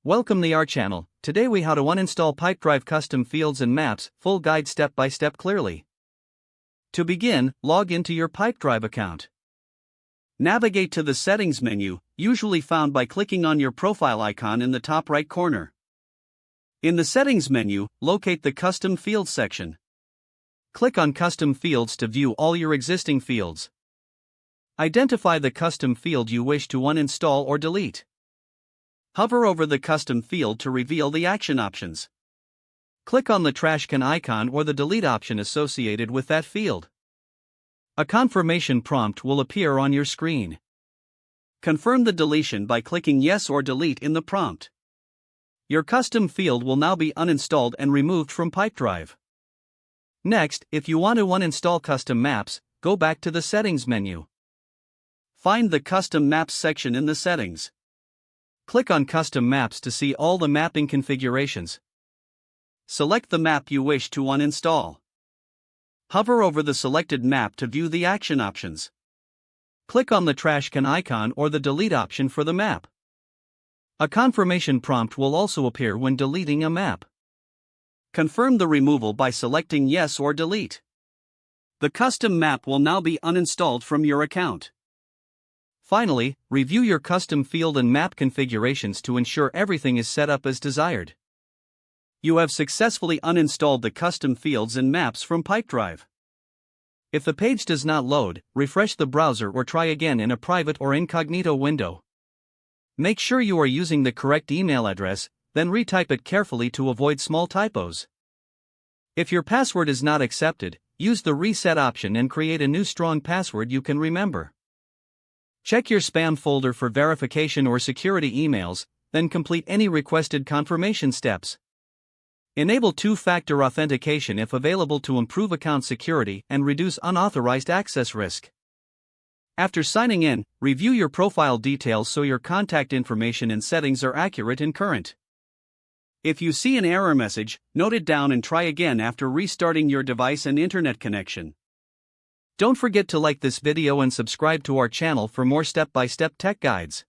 Welcome to our channel. Today we how to uninstall Pipedrive custom fields and maps, full guide step by step clearly. To begin, log into your Pipedrive account. Navigate to the settings menu, usually found by clicking on your profile icon in the top right corner. In the settings menu, locate the custom fields section. Click on custom fields to view all your existing fields. Identify the custom field you wish to uninstall or delete. Hover over the custom field to reveal the action options. Click on the trash can icon or the delete option associated with that field. A confirmation prompt will appear on your screen. Confirm the deletion by clicking Yes or Delete in the prompt. Your custom field will now be uninstalled and removed from Pipedrive. Next, if you want to uninstall custom maps, go back to the settings menu. Find the custom maps section in the settings. Click on Custom Maps to see all the mapping configurations. Select the map you wish to uninstall. Hover over the selected map to view the action options. Click on the trash can icon or the delete option for the map. A confirmation prompt will also appear when deleting a map. Confirm the removal by selecting Yes or Delete. The custom map will now be uninstalled from your account. Finally, review your custom field and map configurations to ensure everything is set up as desired. You have successfully uninstalled the custom fields and maps from Pipedrive. If the page does not load, refresh the browser or try again in a private or incognito window. Make sure you are using the correct email address, then retype it carefully to avoid small typos. If your password is not accepted, use the reset option and create a new strong password you can remember. Check your spam folder for verification or security emails, then complete any requested confirmation steps. Enable two-factor authentication if available to improve account security and reduce unauthorized access risk. After signing in, review your profile details so your contact information and settings are accurate and current. If you see an error message, note it down and try again after restarting your device and internet connection. Don't forget to like this video and subscribe to our channel for more step-by-step tech guides.